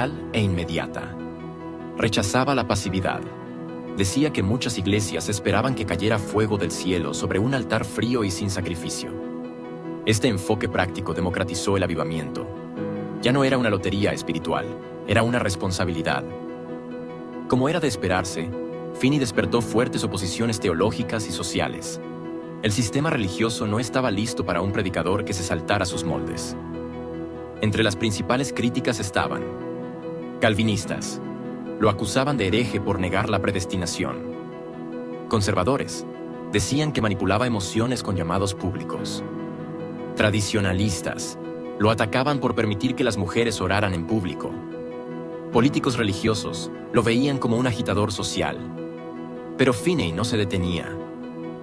e inmediata. Rechazaba la pasividad. Decía que muchas iglesias esperaban que cayera fuego del cielo sobre un altar frío y sin sacrificio. Este enfoque práctico democratizó el avivamiento. Ya no era una lotería espiritual, era una responsabilidad. Como era de esperarse, Finney despertó fuertes oposiciones teológicas y sociales. El sistema religioso no estaba listo para un predicador que se saltara sus moldes. Entre las principales críticas estaban calvinistas. Lo acusaban de hereje por negar la predestinación. Conservadores. Decían que manipulaba emociones con llamados públicos. Tradicionalistas. Lo atacaban por permitir que las mujeres oraran en público. Políticos religiosos lo veían como un agitador social. Pero Finney no se detenía.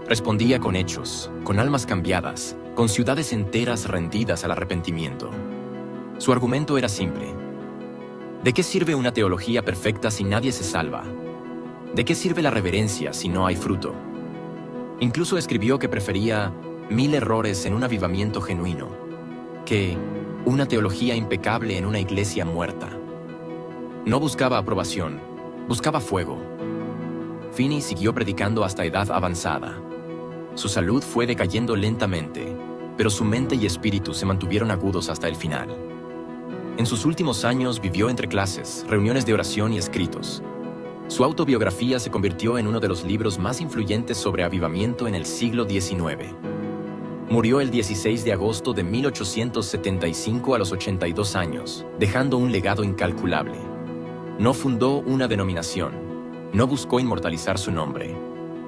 Respondía con hechos, con almas cambiadas, con ciudades enteras rendidas al arrepentimiento. Su argumento era simple. ¿De qué sirve una teología perfecta si nadie se salva? ¿De qué sirve la reverencia si no hay fruto? Incluso escribió que prefería 1000 errores en un avivamiento genuino que una teología impecable en una iglesia muerta. No buscaba aprobación, buscaba fuego. Finney siguió predicando hasta edad avanzada. Su salud fue decayendo lentamente, pero su mente y espíritu se mantuvieron agudos hasta el final. En sus últimos años vivió entre clases, reuniones de oración y escritos. Su autobiografía se convirtió en uno de los libros más influyentes sobre avivamiento en el siglo XIX. Murió el 16 de agosto de 1875 a los 82 años, dejando un legado incalculable. No fundó una denominación, no buscó inmortalizar su nombre,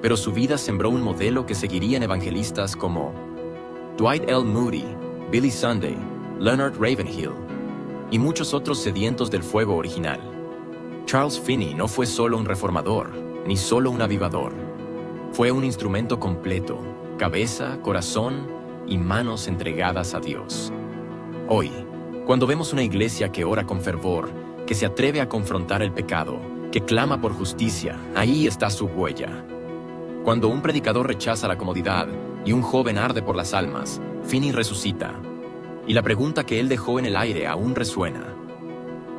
pero su vida sembró un modelo que seguirían evangelistas como Dwight L. Moody, Billy Sunday, Leonard Ravenhill y muchos otros sedientos del fuego original. Charles Finney no fue solo un reformador, ni solo un avivador. Fue un instrumento completo, cabeza, corazón y manos entregadas a Dios. Hoy, cuando vemos una iglesia que ora con fervor, que se atreve a confrontar el pecado, que clama por justicia, ahí está su huella. Cuando un predicador rechaza la comodidad y un joven arde por las almas, Finney resucita. Y la pregunta que él dejó en el aire aún resuena.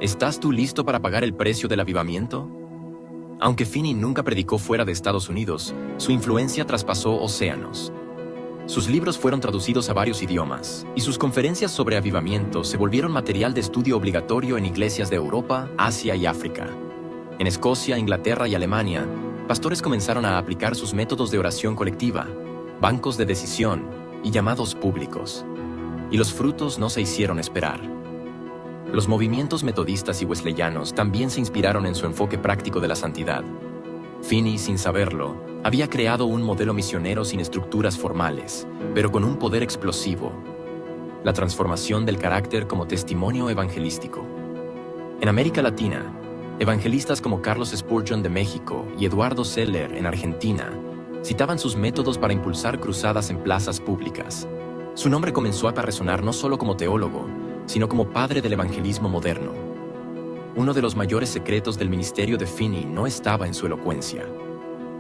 ¿Estás tú listo para pagar el precio del avivamiento? Aunque Finney nunca predicó fuera de Estados Unidos, su influencia traspasó océanos. Sus libros fueron traducidos a varios idiomas, y sus conferencias sobre avivamiento se volvieron material de estudio obligatorio en iglesias de Europa, Asia y África. En Escocia, Inglaterra y Alemania, pastores comenzaron a aplicar sus métodos de oración colectiva, bancos de decisión y llamados públicos. Y los frutos no se hicieron esperar. Los movimientos metodistas y wesleyanos también se inspiraron en su enfoque práctico de la santidad. Finney, sin saberlo, había creado un modelo misionero sin estructuras formales, pero con un poder explosivo: la transformación del carácter como testimonio evangelístico. En América Latina, evangelistas como Carlos Spurgeon de México y Eduardo Seller en Argentina citaban sus métodos para impulsar cruzadas en plazas públicas. Su nombre comenzó a resonar no solo como teólogo, sino como padre del evangelismo moderno. Uno de los mayores secretos del ministerio de Finney no estaba en su elocuencia,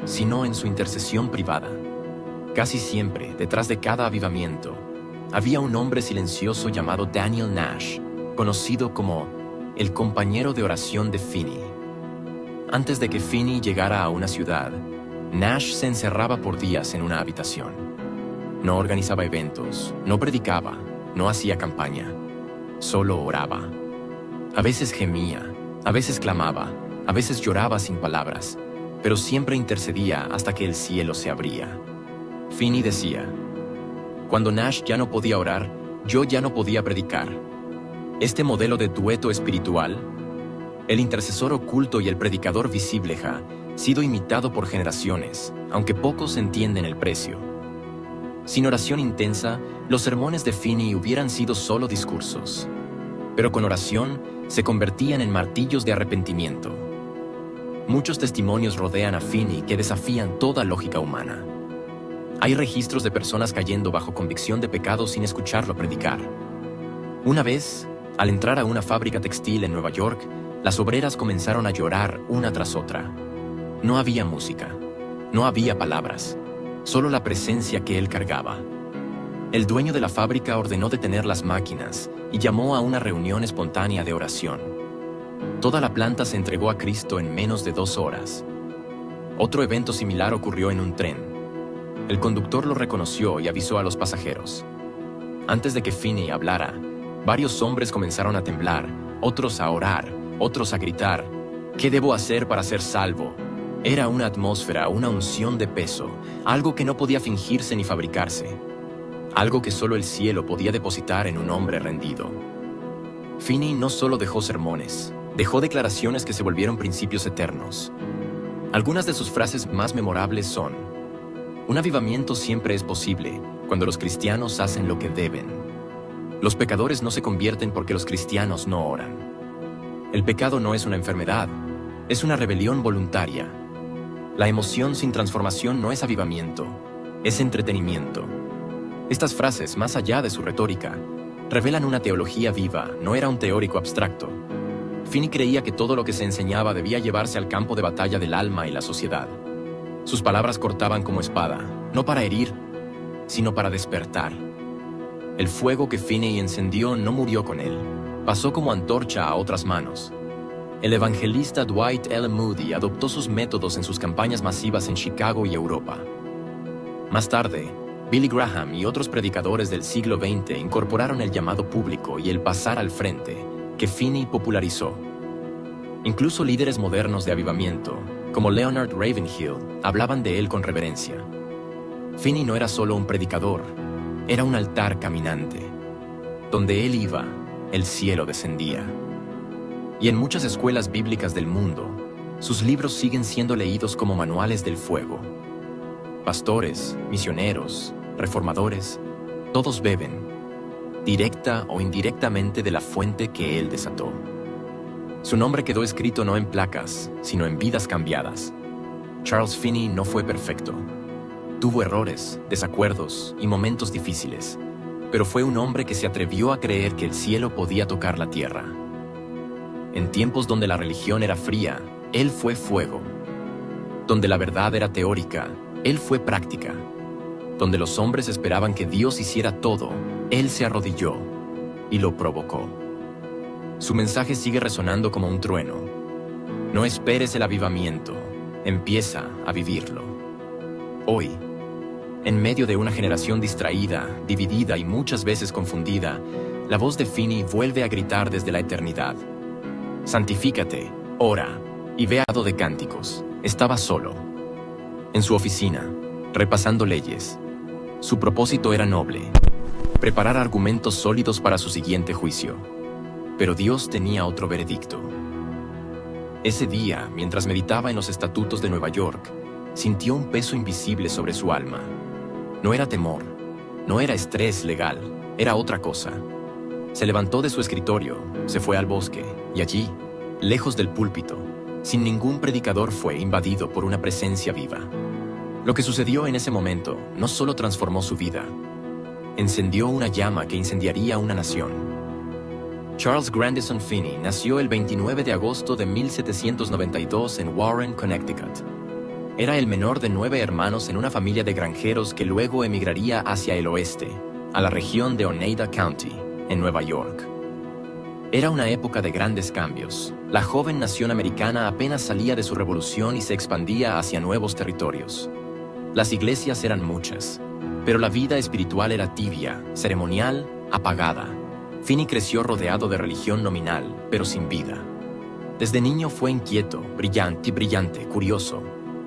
sino en su intercesión privada. Casi siempre, detrás de cada avivamiento, había un hombre silencioso llamado Daniel Nash, conocido como el compañero de oración de Finney. Antes de que Finney llegara a una ciudad, Nash se encerraba por días en una habitación. No organizaba eventos, no predicaba, no hacía campaña, solo oraba. A veces gemía, a veces clamaba, a veces lloraba sin palabras, pero siempre intercedía hasta que el cielo se abría. Finney decía: cuando Nash ya no podía orar, yo ya no podía predicar. Este modelo de dueto espiritual, el intercesor oculto y el predicador visible, ha sido imitado por generaciones, aunque pocos entienden el precio. Sin oración intensa, los sermones de Finney hubieran sido solo discursos, pero con oración se convertían en martillos de arrepentimiento. Muchos testimonios rodean a Finney que desafían toda lógica humana. Hay registros de personas cayendo bajo convicción de pecado sin escucharlo predicar. Una vez, al entrar a una fábrica textil en Nueva York, las obreras comenzaron a llorar una tras otra. No había música, no había palabras, solo la presencia que él cargaba. El dueño de la fábrica ordenó detener las máquinas y llamó a una reunión espontánea de oración. Toda la planta se entregó a Cristo en menos de 2 horas. Otro evento similar ocurrió en un tren. El conductor lo reconoció y avisó a los pasajeros. Antes de que Finney hablara, varios hombres comenzaron a temblar, otros a orar, otros a gritar: ¿qué debo hacer para ser salvo? Era una atmósfera, una unción de peso, algo que no podía fingirse ni fabricarse, algo que solo el cielo podía depositar en un hombre rendido. Finney no solo dejó sermones, dejó declaraciones que se volvieron principios eternos. Algunas de sus frases más memorables son: un avivamiento siempre es posible cuando los cristianos hacen lo que deben. Los pecadores no se convierten porque los cristianos no oran. El pecado no es una enfermedad, es una rebelión voluntaria. La emoción sin transformación no es avivamiento, es entretenimiento. Estas frases, más allá de su retórica, revelan una teología viva, no era un teórico abstracto. Finney creía que todo lo que se enseñaba debía llevarse al campo de batalla del alma y la sociedad. Sus palabras cortaban como espada, no para herir, sino para despertar. El fuego que Finney encendió no murió con él, pasó como antorcha a otras manos. El evangelista Dwight L. Moody adoptó sus métodos en sus campañas masivas en Chicago y Europa. Más tarde, Billy Graham y otros predicadores del siglo XX incorporaron el llamado público y el pasar al frente, que Finney popularizó. Incluso líderes modernos de avivamiento, como Leonard Ravenhill, hablaban de él con reverencia. Finney no era solo un predicador, era un altar caminante. Donde él iba, el cielo descendía. Y en muchas escuelas bíblicas del mundo, sus libros siguen siendo leídos como manuales del fuego. Pastores, misioneros, reformadores, todos beben, directa o indirectamente, de la fuente que él desató. Su nombre quedó escrito no en placas, sino en vidas cambiadas. Charles Finney no fue perfecto. Tuvo errores, desacuerdos y momentos difíciles, pero fue un hombre que se atrevió a creer que el cielo podía tocar la tierra. En tiempos donde la religión era fría, él fue fuego. Donde la verdad era teórica, él fue práctica. Donde los hombres esperaban que Dios hiciera todo, él se arrodilló y lo provocó. Su mensaje sigue resonando como un trueno. No esperes el avivamiento, empieza a vivirlo. Hoy, en medio de una generación distraída, dividida y muchas veces confundida, la voz de Finney vuelve a gritar desde la eternidad: santifícate, ora y ve a de cánticos. Estaba solo, en su oficina, repasando leyes. Su propósito era noble: preparar argumentos sólidos para su siguiente juicio. Pero Dios tenía otro veredicto. Ese día, mientras meditaba en los estatutos de Nueva York, sintió un peso invisible sobre su alma. No era temor, no era estrés legal, era otra cosa. Se levantó de su escritorio, se fue al bosque, y allí, lejos del púlpito, sin ningún predicador, fue invadido por una presencia viva. Lo que sucedió en ese momento no solo transformó su vida, encendió una llama que incendiaría una nación. Charles Grandison Finney nació el 29 de agosto de 1792 en Warren, Connecticut. Era el menor de 9 hermanos en una familia de granjeros que luego emigraría hacia el oeste, a la región de Oneida County, en Nueva York. Era una época de grandes cambios. La joven nación americana apenas salía de su revolución y se expandía hacia nuevos territorios. Las iglesias eran muchas, pero la vida espiritual era tibia, ceremonial, apagada. Finney creció rodeado de religión nominal, pero sin vida. Desde niño fue inquieto, brillante, curioso.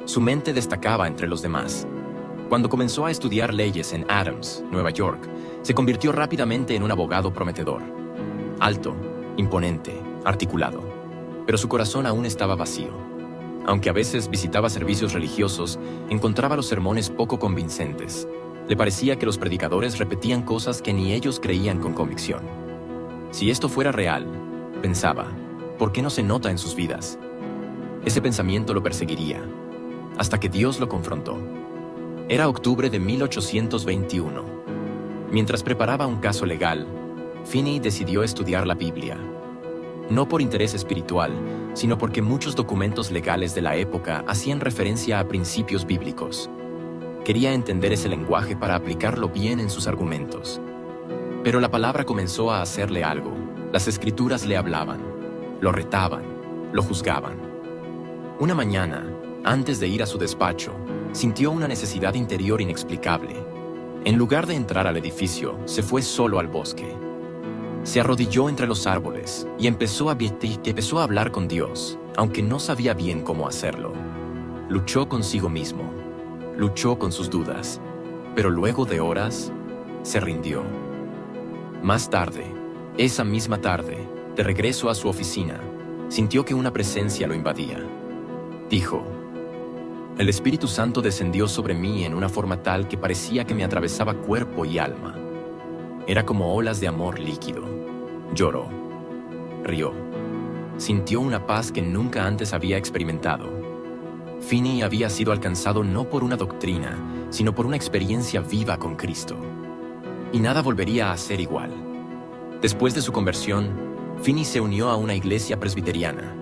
Su mente destacaba entre los demás. Cuando comenzó a estudiar leyes en Adams, Nueva York, se convirtió rápidamente en un abogado prometedor. Alto, imponente, articulado. Pero su corazón aún estaba vacío. Aunque a veces visitaba servicios religiosos, encontraba los sermones poco convincentes. Le parecía que los predicadores repetían cosas que ni ellos creían con convicción. Si esto fuera real, pensaba, ¿por qué no se nota en sus vidas? Ese pensamiento lo perseguiría, hasta que Dios lo confrontó. Era octubre de 1821. Mientras preparaba un caso legal, Finney decidió estudiar la Biblia. No por interés espiritual, sino porque muchos documentos legales de la época hacían referencia a principios bíblicos. Quería entender ese lenguaje para aplicarlo bien en sus argumentos. Pero la palabra comenzó a hacerle algo. Las escrituras le hablaban, lo retaban, lo juzgaban. Una mañana, antes de ir a su despacho, sintió una necesidad interior inexplicable. En lugar de entrar al edificio, se fue solo al bosque. Se arrodilló entre los árboles y empezó a hablar con Dios, aunque no sabía bien cómo hacerlo. Luchó consigo mismo, luchó con sus dudas, pero luego de horas, se rindió. Más tarde, esa misma tarde, de regreso a su oficina, sintió que una presencia lo invadía. Dijo: "El Espíritu Santo descendió sobre mí en una forma tal que parecía que me atravesaba cuerpo y alma. Era como olas de amor líquido". Lloró, rió, sintió una paz que nunca antes había experimentado. Finney había sido alcanzado no por una doctrina, sino por una experiencia viva con Cristo. Y nada volvería a ser igual. Después de su conversión, Finney se unió a una iglesia presbiteriana,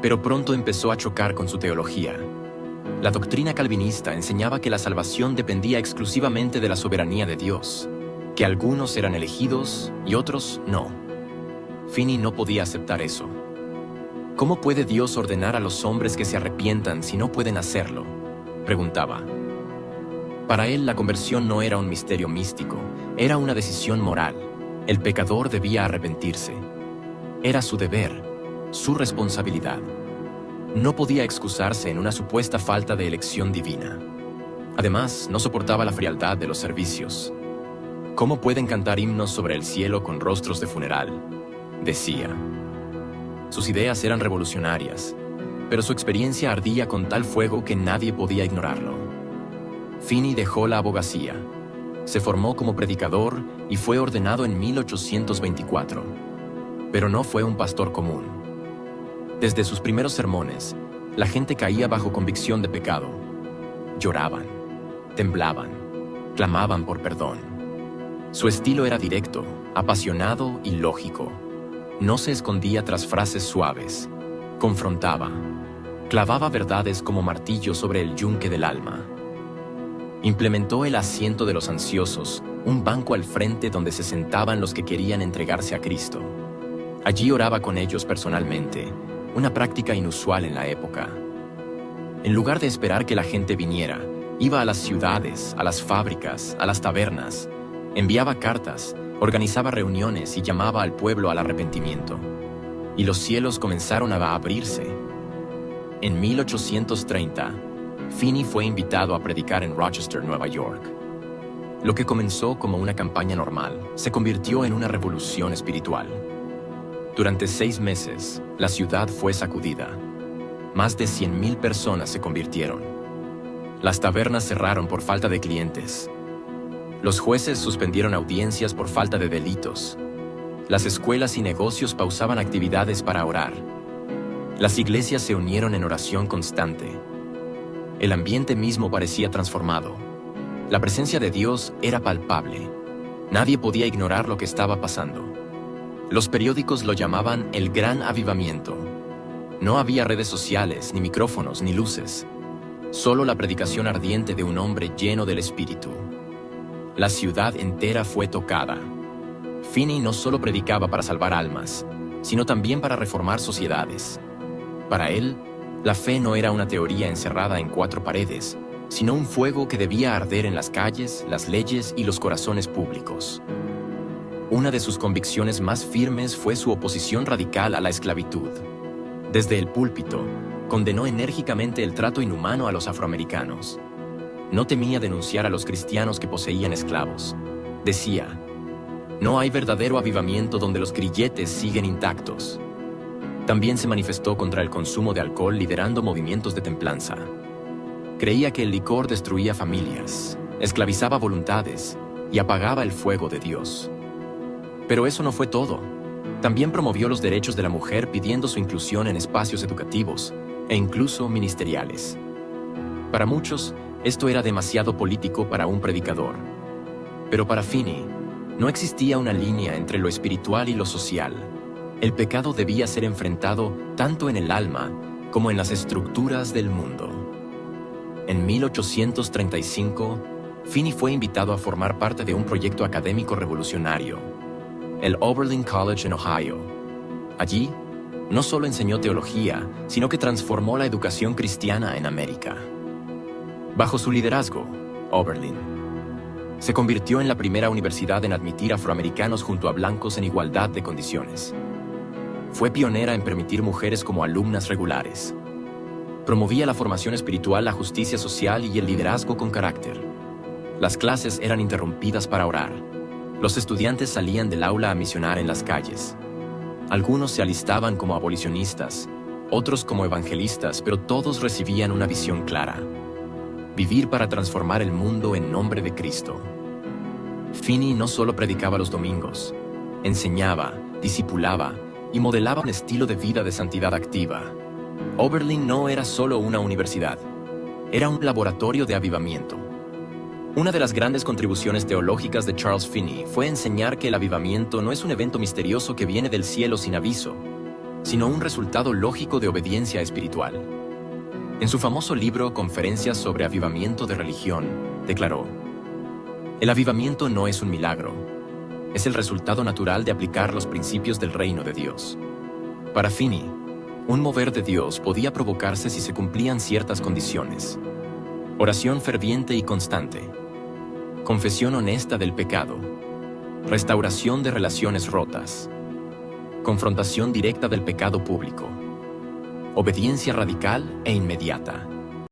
pero pronto empezó a chocar con su teología. La doctrina calvinista enseñaba que la salvación dependía exclusivamente de la soberanía de Dios, que algunos eran elegidos y otros no. Finney no podía aceptar eso. ¿Cómo puede Dios ordenar a los hombres que se arrepientan si no pueden hacerlo?, preguntaba. Para él, la conversión no era un misterio místico, era una decisión moral. El pecador debía arrepentirse. Era su deber, su responsabilidad. No podía excusarse en una supuesta falta de elección divina. Además, no soportaba la frialdad de los servicios. ¿Cómo pueden cantar himnos sobre el cielo con rostros de funeral?, decía. Sus ideas eran revolucionarias, pero su experiencia ardía con tal fuego que nadie podía ignorarlo. Finney dejó la abogacía, se formó como predicador y fue ordenado en 1824. Pero no fue un pastor común. Desde sus primeros sermones, la gente caía bajo convicción de pecado. Lloraban, temblaban, clamaban por perdón. Su estilo era directo, apasionado y lógico. No se escondía tras frases suaves. Confrontaba. Clavaba verdades como martillo sobre el yunque del alma. Implementó el asiento de los ansiosos, un banco al frente donde se sentaban los que querían entregarse a Cristo. Allí oraba con ellos personalmente, una práctica inusual en la época. En lugar de esperar que la gente viniera, iba a las ciudades, a las fábricas, a las tabernas, enviaba cartas, organizaba reuniones y llamaba al pueblo al arrepentimiento. Y los cielos comenzaron a abrirse. En 1830, Finney fue invitado a predicar en Rochester, Nueva York. Lo que comenzó como una campaña normal se convirtió en una revolución espiritual. Durante 6 meses, la ciudad fue sacudida. Más de 100,000 personas se convirtieron. Las tabernas cerraron por falta de clientes. Los jueces suspendieron audiencias por falta de delitos. Las escuelas y negocios pausaban actividades para orar. Las iglesias se unieron en oración constante. El ambiente mismo parecía transformado. La presencia de Dios era palpable. Nadie podía ignorar lo que estaba pasando. Los periódicos lo llamaban el Gran Avivamiento. No había redes sociales, ni micrófonos, ni luces. Solo la predicación ardiente de un hombre lleno del Espíritu. La ciudad entera fue tocada. Finney no solo predicaba para salvar almas, sino también para reformar sociedades. Para él, la fe no era una teoría encerrada en 4 paredes, sino un fuego que debía arder en las calles, las leyes y los corazones públicos. Una de sus convicciones más firmes fue su oposición radical a la esclavitud. Desde el púlpito, condenó enérgicamente el trato inhumano a los afroamericanos. No temía denunciar a los cristianos que poseían esclavos. Decía: "No hay verdadero avivamiento donde los grilletes siguen intactos". También se manifestó contra el consumo de alcohol, liderando movimientos de templanza. Creía que el licor destruía familias, esclavizaba voluntades y apagaba el fuego de Dios. Pero eso no fue todo. También promovió los derechos de la mujer, pidiendo su inclusión en espacios educativos e incluso ministeriales. Para muchos, esto era demasiado político para un predicador. Pero para Finney, no existía una línea entre lo espiritual y lo social. El pecado debía ser enfrentado tanto en el alma como en las estructuras del mundo. En 1835, Finney fue invitado a formar parte de un proyecto académico revolucionario, el Oberlin College en Ohio. Allí, No solo enseñó teología, sino que transformó la educación cristiana en América. Bajo su liderazgo, Oberlin se convirtió en la primera universidad en admitir afroamericanos junto a blancos en igualdad de condiciones. Fue pionera en permitir mujeres como alumnas regulares. Promovía la formación espiritual, la justicia social y el liderazgo con carácter. Las clases eran interrumpidas para orar. Los estudiantes salían del aula a misionar en las calles. Algunos se alistaban como abolicionistas, otros como evangelistas, pero todos recibían una visión clara: vivir para transformar el mundo en nombre de Cristo. Finney no solo predicaba los domingos, enseñaba, discipulaba y modelaba un estilo de vida de santidad activa. Oberlin no era solo una universidad, era un laboratorio de avivamiento. Una de las grandes contribuciones teológicas de Charles Finney fue enseñar que el avivamiento no es un evento misterioso que viene del cielo sin aviso, sino un resultado lógico de obediencia espiritual. En su famoso libro Conferencias sobre Avivamiento de Religión, declaró: el avivamiento no es un milagro, es el resultado natural de aplicar los principios del reino de Dios. Para Finney, un mover de Dios podía provocarse si se cumplían ciertas condiciones: oración ferviente y constante, confesión honesta del pecado, restauración de relaciones rotas, confrontación directa del pecado público, obediencia radical e inmediata.